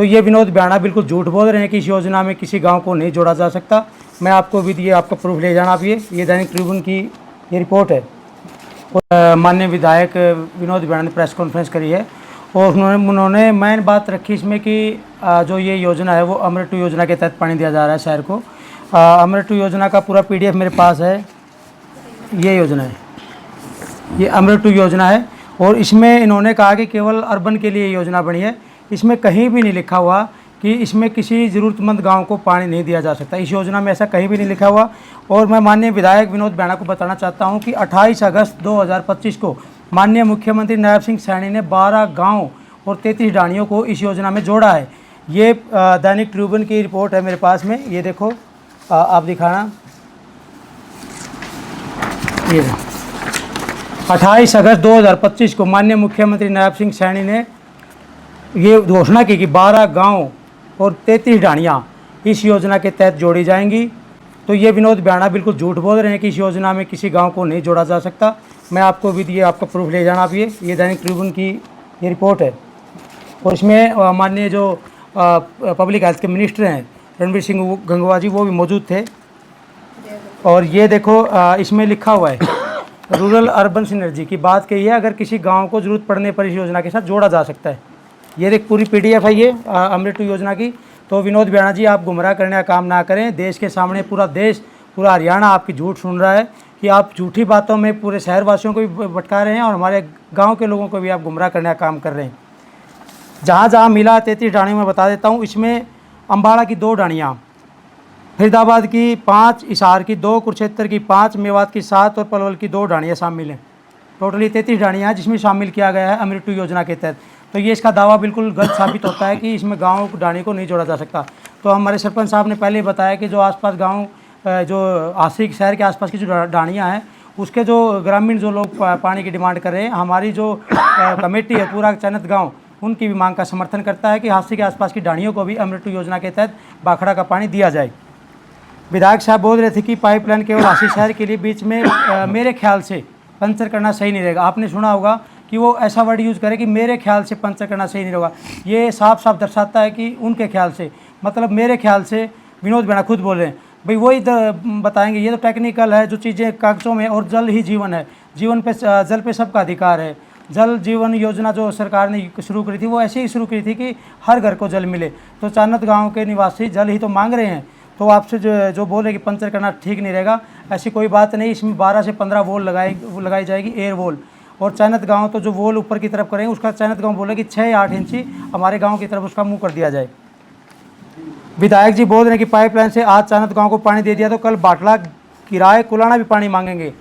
तो ये विनोद बियाणा बिल्कुल झूठ बोल रहे हैं कि इस योजना में किसी गांव को नहीं जोड़ा जा सकता। मैं आपको भी ये आपका प्रूफ ले जाना। आप ये दैनिक ट्रिब्यून की ये रिपोर्ट है। और माननीय विधायक विनोद बियाणा ने प्रेस कॉन्फ्रेंस करी है और उन्होंने मेन बात रखी इसमें कि जो ये योजना है वो अमृत 2 योजना के तहत पानी दिया जा रहा है शहर को। अमृत 2 योजना का पूरा PDF मेरे पास है। ये योजना है, ये अमृत 2 योजना है और इसमें इन्होंने कहा कि केवल अर्बन के लिए योजना बनी है। इसमें कहीं भी नहीं लिखा हुआ कि इसमें किसी ज़रूरतमंद गांव को पानी नहीं दिया जा सकता। इस योजना में ऐसा कहीं भी नहीं लिखा हुआ। और मैं माननीय विधायक विनोद बियाणा को बताना चाहता हूं कि 28 अगस्त 2025 को माननीय मुख्यमंत्री नायब सिंह सैनी ने 12 गांव और 33 ढाणियों को इस योजना में जोड़ा है। ये दैनिक ट्रिब्यून की रिपोर्ट है मेरे पास में। ये देखो, आप दिखाना। ये 28 अगस्त 2025 को माननीय मुख्यमंत्री नायब सिंह सैनी ने ये घोषणा की कि 12 गांव और 33 ढाणियाँ इस योजना के तहत जोड़ी जाएंगी। तो ये विनोद बियाणा बिल्कुल झूठ बोल रहे हैं कि इस योजना में किसी गांव को नहीं जोड़ा जा सकता। मैं आपको भी ये आपका प्रूफ ले जाना। आप ये दैनिक ट्रिब्यून की ये रिपोर्ट है और इसमें माननीय जो पब्लिक हेल्थ के मिनिस्टर हैं रणबीर सिंह गंगवा जी, वो भी मौजूद थे। और ये देखो, इसमें लिखा हुआ है रूरल अर्बन सिनर्जी की बात कही है, अगर किसी गांव को ज़रूरत पड़ने पर इस योजना के साथ जोड़ा जा सकता है। ये देख पूरी PDF है ये अमृत 2 योजना की। तो विनोद बियाणा जी, आप गुमराह करने का काम ना करें। देश के सामने पूरा देश, पूरा हरियाणा आपकी झूठ सुन रहा है कि आप झूठी बातों में पूरे शहरवासियों को भी भटका रहे हैं और हमारे गाँव के लोगों को भी आप गुमराह करने का काम कर रहे हैं। जहाँ जहाँ मिला 33 ढाणियों में बता देता हूँ। इसमें अम्बाड़ा की 2 ढाणियाँ, फरीदाबाद की 5, हिसार की 2, कुरुक्षेत्र की 5, मेवात की 7 और पलवल की 2 ढाणियाँ शामिल हैं। टोटली 33 ढाणियाँ जिसमें शामिल किया गया है अमृत 2 योजना के तहत। तो ये इसका दावा बिल्कुल गलत साबित होता है कि इसमें गाँव ढाणी को नहीं जोड़ा जा सकता। तो हमारे सरपंच साहब ने पहले ही बताया कि जो आसपास गाँव, जो आसिक शहर के आसपास की जो ढाणियाँ हैं, उसके जो ग्रामीण जो लोग पानी की डिमांड कर रहे हैं, हमारी जो कमेटी है पूरा चैनत गाँव, उनकी भी मांग का समर्थन करता है कि हादसे के आसपास की ढाणियों को भी अमृत 2 योजना के तहत बाखड़ा का पानी दिया जाए। विधायक साहब बोल रहे थे कि पाइपलाइन केवल हासी शहर के लिए बीच में मेरे ख्याल से पंचर करना सही नहीं रहेगा। आपने सुना होगा कि वो ऐसा वर्ड यूज़ करे कि मेरे ख्याल से पंचर करना सही नहीं होगा। ये साफ साफ दर्शाता है कि उनके ख्याल से, मतलब मेरे ख्याल से विनोद बियाणा खुद बोल रहे हैं। भाई वही बताएंगे, ये तो टेक्निकल है, जो चीज़ें कागज़ों में, और जल ही जीवन है। जीवन पे, जल पे सबका अधिकार है। जल जीवन योजना जो सरकार ने शुरू करी थी वो ऐसे ही शुरू की थी कि हर घर को जल मिले। तो चानत गाँव के निवासी जल ही तो मांग रहे हैं। तो आपसे जो बोले कि पंचर करना ठीक नहीं रहेगा, ऐसी कोई बात नहीं। इसमें 12 से 15 वोल लगाई जाएगी, एयर वोल। और चैनत गांव तो जो वोल ऊपर की तरफ करेंगे उसका चैनत गांव बोले कि 6 या 8 इंची हमारे गांव की तरफ उसका मुंह कर दिया जाए। विधायक जी बोल रहे हैं कि पाइपलाइन से आज चैनत गांव को पानी दे दिया तो कल बाटला, किराए, कुलाना भी पानी मांगेंगे।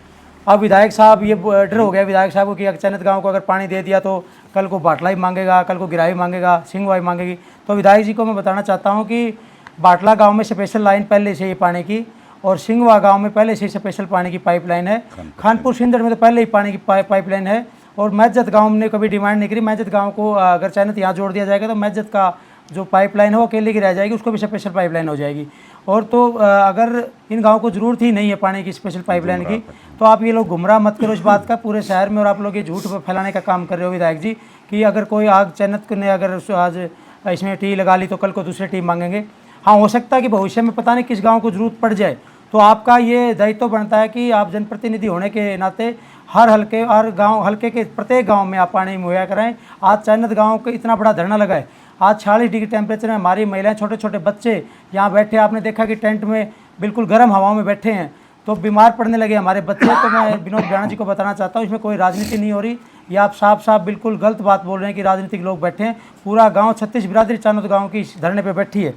अब विधायक साहब ये डर हो गया विधायक साहब को कि चैनत गाँव को अगर पानी दे दिया तो कल को बाटला ही मांगेगा, कल को गिराई मांगेगा, सिंहवाई मांगेगी। तो विधायक जी को मैं बताना चाहता हूँ कि बाटला गांव में स्पेशल लाइन पहले से ही पानी की, और सिंहवा गांव में पहले से ही स्पेशल पानी की पाइपलाइन है। खानपुर सिंदड़ में तो पहले ही पानी की पाइपलाइन है। और मैजत गांव ने कभी डिमांड नहीं करी। मैजत गांव को अगर चैनत यहाँ जोड़ दिया जाएगा तो मैजत का जो पाइपलाइन है वो अकेले की रह जाएगी, उसको भी स्पेशल पाइपलाइन हो जाएगी। और तो अगर इन गाँव को ज़रूरत ही नहीं है पानी की स्पेशल पाइपलाइन की, तो आप ये लोग गुमराह मत करो इस बात का पूरे शहर में। और आप लोग ये झूठ फैलाने का काम कर रहे हो विधायक जी कि अगर कोई आग चैनत ने अगर आज इसमें टी लगा ली तो कल को दूसरे टी मांगेंगे। हाँ, हो सकता है कि भविष्य में पता नहीं किस गांव को ज़रूरत पड़ जाए, तो आपका ये दायित्व बनता है कि आप जनप्रतिनिधि होने के नाते हर हल्के के प्रत्येक गांव में आप पानी मुहैया कराएं। आज चैनत गांव के इतना बड़ा धरना लगा है। आज 46 डिग्री टेम्परेचर में हमारी महिलाएं, छोटे छोटे बच्चे यहाँ बैठे, आपने देखा कि टेंट में बिल्कुल गर्म हवाओं में बैठे हैं, तो बीमार पड़ने लगे हमारे बच्चे। तो मैं विनोद बियाणा जी को बताना चाहता हूँ इसमें कोई राजनीति नहीं हो रही। ये आप साफ साफ बिल्कुल गलत बात बोल रहे हैं कि राजनीतिक लोग बैठे हैं। पूरा गाँव 36 बिरादरी चानत गाँव की इस धरने पर बैठी है।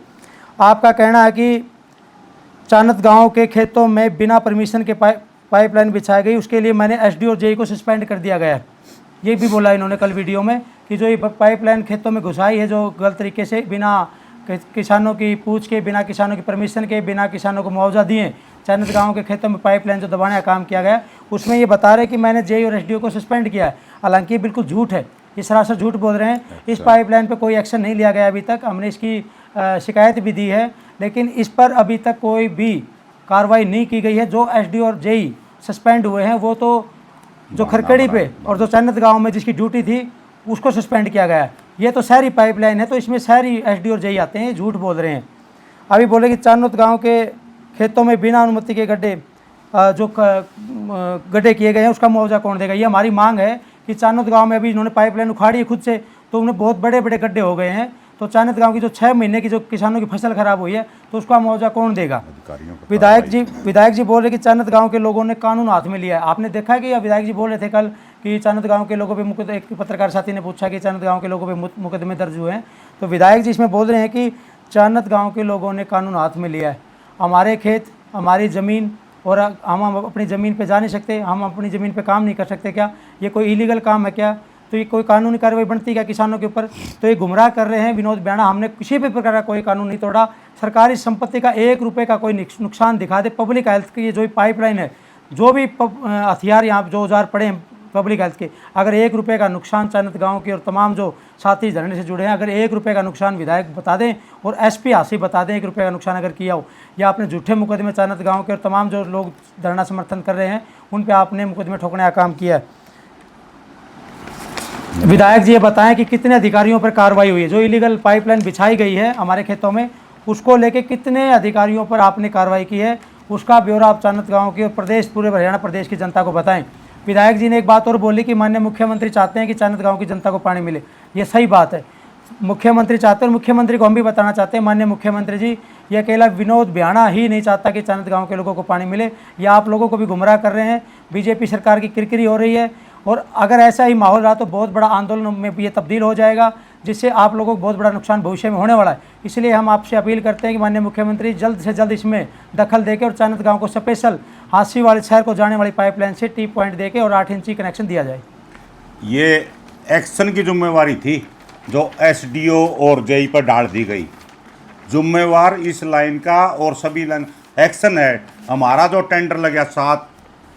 आपका कहना है कि चानत गांव के खेतों में बिना परमिशन के पाइपलाइन बिछाई गई, उसके लिए मैंने SD और JE को सस्पेंड कर दिया गया है। ये भी बोला इन्होंने कल वीडियो में कि जो ये पाइपलाइन खेतों में घुसाई है जो गलत तरीके से, बिना किसानों की पूछ के, बिना किसानों की परमिशन के, बिना किसानों को मुआवजा दिए चानत गाँव के खेतों में पाइपलाइन जो दबाने का काम किया गया, उसमें ये बता रहे कि मैंने JE और SDO को सस्पेंड किया है। हालांकि ये बिल्कुल झूठ है, ये सरासर झूठ बोल रहे हैं। इस पाइपलाइन पर कोई एक्शन नहीं लिया गया अभी तक। हमने इसकी शिकायत भी दी है, लेकिन इस पर अभी तक कोई भी कार्रवाई नहीं की गई है। जो SD और JE सस्पेंड हुए हैं वो तो जो खरकड़ी पे और जो चैनत गांव में जिसकी ड्यूटी थी उसको सस्पेंड किया गया है। ये तो शहरी पाइपलाइन है, तो इसमें शहरी एसडीओ और जेई आते हैं, झूठ बोल रहे हैं। अभी बोले कि चानोद गांव के खेतों में बिना अनुमति के गड्ढे जो गड्ढे किए गए हैं उसका मुआवजा कौन देगा। ये हमारी मांग है कि चानोद गांव में अभी इन्होंने पाइपलाइन उखाड़ी है खुद से, तो उन्हें बहुत बड़े बड़े गड्ढे हो गए हैं। तो चानोद गांव की जो 6 महीने की जो किसानों की फसल खराब हुई है तो उसका मुआवजा कौन देगा। विधायक जी बोल रहे कि चानोद गांव के लोगों ने कानून हाथ में लिया है। आपने देखा कि विधायक जी बोल रहे थे कल कि चानोद गांव के लोगों पे एक पत्रकार साथी ने पूछा कि चानोद गांव के लोगों पे मुकदमे दर्ज हुए हैं, तो विधायक जी इसमें बोल रहे हैं कि चानोद गांव के लोगों ने कानून हाथ में लिया है। हमारे खेत, हमारी ज़मीन, और हम अपनी ज़मीन पे जा नहीं सकते, हम अपनी ज़मीन पे काम नहीं कर सकते क्या? ये कोई इलीगल काम है क्या? तो ये कोई कानूनी कार्रवाई बनती क्या किसानों के ऊपर? तो ये गुमराह कर रहे हैं विनोद ब्याणा। हमने किसी भी प्रकार का कोई कानून नहीं तोड़ा। सरकारी संपत्ति का 1 रुपये का कोई नुकसान दिखा दे, पब्लिक हेल्थ की ये जो पाइपलाइन है, जो भी हथियार यहाँ जो औजार पड़े हैं पब्लिक हेल्थ के, अगर 1 रुपये का नुकसान चानोद गांव के और तमाम जो साथी धरने से जुड़े हैं, अगर 1 रुपये का नुकसान विधायक बता दें और एसपी हासिफ बता दें 1 रुपये का नुकसान अगर किया हो, या आपने झूठे मुकदमे चानोद गांव के और तमाम जो लोग धरना समर्थन कर रहे हैं उन पर आपने मुकदमे ठोकने का काम किया है। विधायक जी ये बताएं कि कितने अधिकारियों पर कार्रवाई हुई है। जो इलीगल पाइपलाइन बिछाई गई है हमारे खेतों में, उसको लेके कितने अधिकारियों पर आपने कार्रवाई की है, उसका ब्यौरा आप चानोद गांव की और प्रदेश, पूरे हरियाणा प्रदेश की जनता को बताएं। विधायक जी ने एक बात और बोली कि माननीय मुख्यमंत्री चाहते हैं कि चानोद गांव की जनता को पानी मिले। ये सही बात है, मुख्यमंत्री चाहते हैं और मुख्यमंत्री को हम भी बताना चाहते हैं, माननीय मुख्यमंत्री जी, ये अकेला विनोद ब्याणा ही नहीं चाहता कि चानोद गांव के लोगों को पानी मिले, या आप लोगों को भी गुमराह कर रहे हैं। बीजेपी सरकार की किरकिरी हो रही है, और अगर ऐसा ही माहौल रहा तो बहुत बड़ा आंदोलन में भी ये तब्दील हो जाएगा, जिससे आप लोगों को बहुत बड़ा नुकसान भविष्य में होने वाला है। इसलिए हम आपसे अपील करते हैं कि माननीय मुख्यमंत्री जल्द से जल्द इसमें दखल देके और चानोद गांव को स्पेशल हांसी वाले शहर को जाने वाली पाइपलाइन से टी पॉइंट देके और 8 इंची कनेक्शन दिया जाए। ये एक्शन की जिम्मेवारी थी जो एसडीओ और जेई पर डाल दी गई। जिम्मेवार इस लाइन का और सभी लाइन एक्शन है। हमारा जो टेंडर लगा 7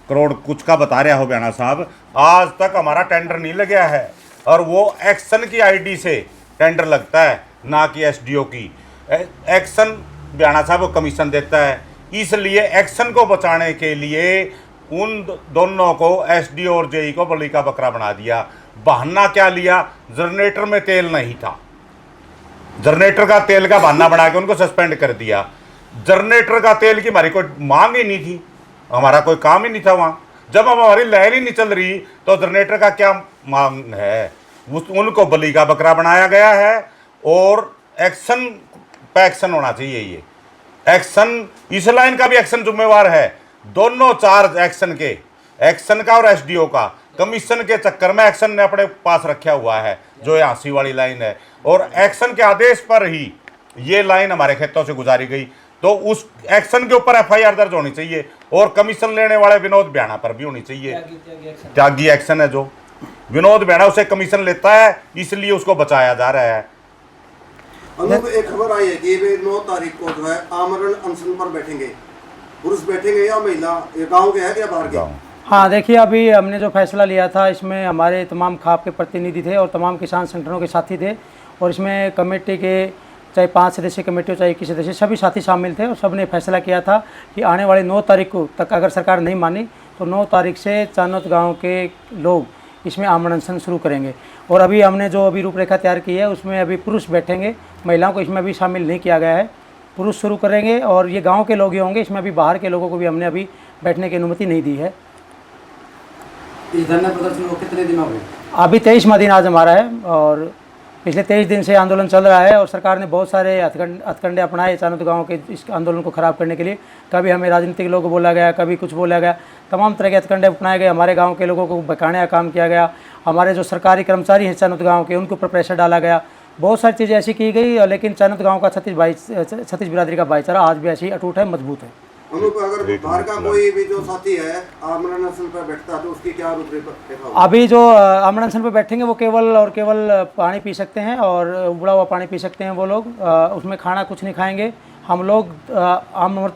करोड़ कुछ का बता रहा हो ब्याणा साहब, आज तक हमारा टेंडर नहीं लगा है, और वो एक्शन की आईडी से टेंडर लगता है, ना कि एसडीओ की। एक्शन ब्याणा साहब को कमीशन देता है, इसलिए एक्शन को बचाने के लिए उन दोनों को एसडीओ और जेई को बलि का बकरा बना दिया। बहाना क्या लिया? जनरेटर में तेल नहीं था, जनरेटर का तेल का बहाना बना के उनको सस्पेंड कर दिया। जनरेटर का तेल की हमारी कोई मांग ही नहीं थी, हमारा कोई काम ही नहीं था वहाँ। जब अब हमारी लहर ही नहीं चल रही तो जनरेटर का क्या मांग है? उनको बलि का बकरा बनाया गया है, और एक्शन पे एक्शन होना चाहिए। ये एक्शन, इस लाइन का भी एक्शन जिम्मेवार है। दोनों चार्ज एक्शन के, एक्शन का और एसडीओ का, कमीशन के चक्कर में एक्शन ने अपने पास रखा हुआ है जो हांसी वाली लाइन है, और एक्शन के आदेश पर ही ये लाइन हमारे खेतों से गुजारी गई। तो उस एक्शन के ऊपर एफआईआर दर्ज होनी चाहिए, और कमीशन लेने वाले विनोद ब्याणा पर भी होनी चाहिए। त्यागी एक्शन है जो विनोद ब्याणा उसे कमीशन लेता है, इसलिए उसको बचाया जा रहा है। एक खबर आई है कि वे 9 तारीख को जो है आमरण अनशन पर बैठेंगे। पुरुष बैठेंगे या महिला? ये गांव के है या बाहर के? हाँ, देखिए अभी हमने जो फैसला लिया था इसमें हमारे तमाम खाप के प्रतिनिधि थे और तमाम किसान संगठनों के साथी थे, और इसमें कमेटी के चाहे 5 सदस्यीय कमेटी हो चाहे 21 सदस्य, सभी साथी शामिल थे, और सब ने फैसला किया था कि आने वाले 9 तारीख को तक अगर सरकार नहीं मानी तो 9 तारीख से चानोद गाँव के लोग इसमें आमरण अनशन शुरू करेंगे। और अभी हमने जो अभी रूपरेखा तैयार की है उसमें अभी पुरुष बैठेंगे, महिलाओं को इसमें अभी शामिल नहीं किया गया है। पुरुष शुरू करेंगे और ये गांव के लोग ही होंगे, इसमें अभी बाहर के लोगों को भी हमने अभी बैठने की अनुमति नहीं दी है। इस धरना प्रदर्शन को कितने दिन हो गए? अभी 23वां दिन आज हमारा है, और पिछले 23 दिन से आंदोलन चल रहा है, और सरकार ने बहुत सारे हथकंडे अपनाए चानोद गांव के इस आंदोलन को ख़राब करने के लिए। कभी हमें राजनीतिक लोगों को बोला गया, कभी कुछ बोला गया, तमाम तरह के हथकंडे अपनाए गए। हमारे गांव के लोगों को बहकाने का काम किया गया, हमारे जो सरकारी कर्मचारी हैं चानोद गांव के उनके ऊपर प्रेशर डाला गया, बहुत सारी चीज़ें ऐसी की गई। लेकिन चानोद गाँव का छत्तीस बिरादरी का भाईचारा आज भी ऐसी अटूट है, मजबूत है। अगर बाहर का कोई भी जो साथी है आमरण अनशन पर बैठता है तो उसकी क्या रूपरेखा? अभी जो आमरण अनशन पर बैठेंगे वो केवल और केवल पानी पी सकते हैं, और उबला हुआ पानी पी सकते हैं वो लोग, उसमें खाना कुछ नहीं खाएंगे। हम लोग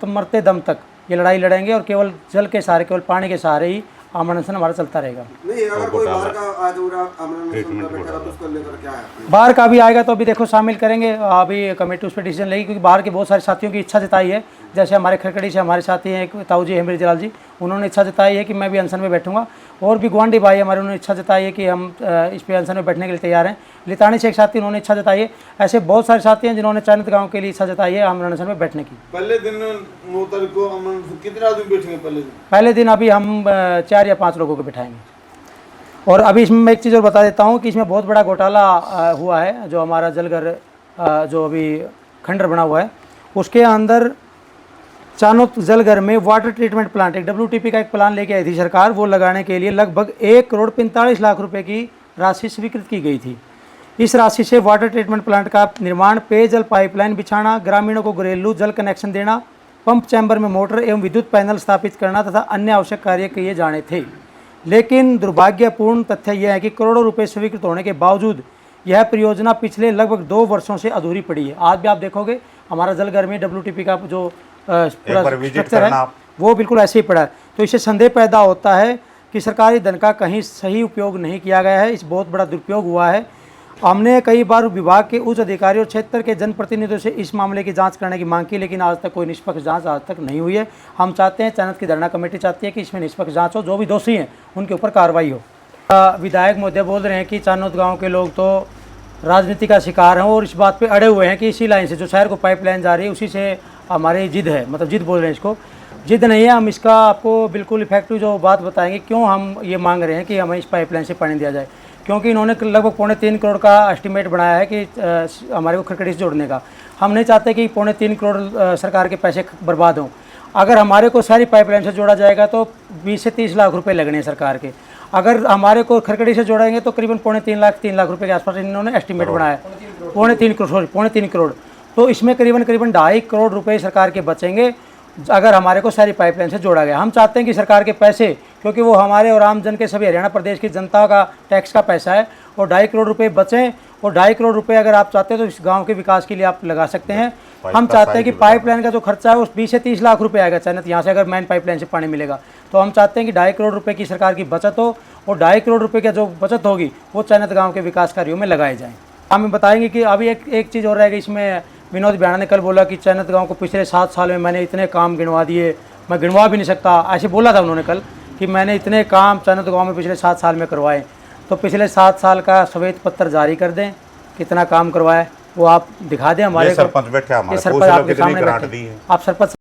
मरते दम तक ये लड़ाई लड़ेंगे, और केवल जल के सहारे, केवल पानी के सहारे ही आमरण अनशन हमारा चलता रहेगा। नहीं, अगर कोई बाहर का आज आमरण अनशन पर बैठेगा तो उसको लेकर क्या है? बाहर का भी आएगा तो अभी देखो शामिल करेंगे, अभी कमेटी उस पर डिसीजन लेगी, क्योंकि बाहर के बहुत सारे साथियों की इच्छा जताई है। जैसे हमारे खरकड़ी से हमारे साथी हैं एक ताऊ जी हेमरी जलाल जी, उन्होंने इच्छा जताई है कि मैं भी अनशन में बैठूंगा, और भी ग्वांडी भाई हमारे उन्होंने इच्छा जताई है कि हम इस पे अनशन में बैठने के लिए तैयार हैं। लितानी से एक साथी उन्होंने इच्छा जताई है। ऐसे बहुत सारे साथी हैं जिन्होंने चयनित गाँव के लिए इच्छा जताई है आमरण अनशन में बैठने की। पहले दिन 9 तारीख को कितने आदमी बैठेंगे पहले दिन अभी हम 4 या 5 लोगों को बिठाएंगे। और अभी इसमें मैं एक चीज़ और बता देता हूँ कि इसमें बहुत बड़ा घोटाला हुआ है। जो हमारा जलघर जो अभी खंडर बना हुआ है, उसके अंदर चानोद जलघर में वाटर ट्रीटमेंट प्लांट, एक WTP का एक प्लान लेके आई थी सरकार, वो लगाने के लिए लगभग 1,45,00,000 रुपए की राशि स्वीकृत की गई थी। इस राशि से वाटर ट्रीटमेंट प्लांट का निर्माण, पेयजल पाइपलाइन बिछाना, ग्रामीणों को घरेलू जल कनेक्शन देना, पंप चैम्बर में मोटर एवं विद्युत पैनल स्थापित करना तथा अन्य आवश्यक कार्य किए जाने थे। लेकिन दुर्भाग्यपूर्ण तथ्य यह है कि करोड़ों रुपए स्वीकृत होने के बावजूद यह परियोजना पिछले लगभग 2 वर्षों से अधूरी पड़ी है। आज भी आप देखोगे हमारा जलघर में WTP का जो पूरा स्ट्रक्चर है वो बिल्कुल ऐसे ही पड़ा है। तो इससे संदेह पैदा होता है कि सरकारी धन का कहीं सही उपयोग नहीं किया गया है। इस बहुत बड़ा दुरुपयोग हुआ है। हमने कई बार विभाग के उच्च अधिकारियों और क्षेत्र के जनप्रतिनिधियों से इस मामले की जांच करने की मांग की, लेकिन आज तक कोई निष्पक्ष जांच आज तक नहीं हुई है। हम चाहते हैं, चयनित की धरना कमेटी चाहती है कि इसमें निष्पक्ष जांच हो, जो भी दोषी हैं उनके ऊपर कार्रवाई हो। विधायक महोदय बोल रहे हैं कि चानोद गाँव के लोग तो राजनीति का शिकार हैं और इस बात पे अड़े हुए हैं कि इसी लाइन से जो शहर को पाइपलाइन जा रही है उसी से हमारी जिद है, मतलब जिद बोल रहे हैं इसको। जिद नहीं है, हम इसका आपको बिल्कुल इफेक्टिव जो बात बताएंगे क्यों हम ये मांग रहे हैं कि हमें इस पाइपलाइन से पानी दिया जाए। क्योंकि इन्होंने लगभग 3.25 करोड़ का एस्टिमेट बनाया है कि हमारे को खरकड़ी से जोड़ने का। हम नहीं चाहते कि 3.25 करोड़ सरकार के पैसे बर्बाद हों। अगर हमारे को सारी पाइपलाइन से जोड़ा जाएगा तो 20 से 30 लाख रुपए लगने हैं सरकार के। अगर हमारे को खरकड़ी से जोड़ेंगे तो करीबन 3 लाख रुपए के आसपास इन्होंने एस्टिमेट बनाया है। 3.5 करोड़। तो इसमें करीबन 2.5 करोड़ रुपए सरकार के बचेंगे अगर हमारे को सारी पाइपलाइन से जोड़ा गया। हम चाहते हैं कि सरकार के पैसे, क्योंकि वो हमारे और आम जन के सभी हरियाणा प्रदेश की जनता का टैक्स का पैसा है, और 2.5 करोड़ रुपए बचें। और 2.5 करोड़ रुपए अगर आप चाहते हैं तो इस गांव के विकास के लिए आप लगा सकते हैं। हम चाहते हैं कि पाइपलाइन का जो खर्चा है वो 20 से 30 लाख रुपए आएगा चयनित यहाँ से, अगर मेन पाइपलाइन से पानी मिलेगा। तो हम चाहते हैं कि 2.5 करोड़ रुपए की सरकार की बचत हो, और 2.5 करोड़ रुपए की जो बचत होगी वो चयनित गाँव के विकास कार्यों में लगाए जाएँ। हम बताएंगे कि अभी एक चीज़ और रहेगी इसमें। विनोद बिहाना ने कल बोला कि चयनित गांव को पिछले 7 साल में मैंने इतने काम गिनवा दिए, मैं गिनवा भी नहीं सकता, ऐसे बोला था उन्होंने कल कि मैंने इतने काम चयनित गांव में पिछले 7 साल में करवाए। तो पिछले 7 साल का श्वेत पत्र जारी कर दें, कितना काम करवाया वो आप दिखा दें हमारे। सरपंच बैठे हमारे, सरपंच आपके सामने बैठे, आप सरपंच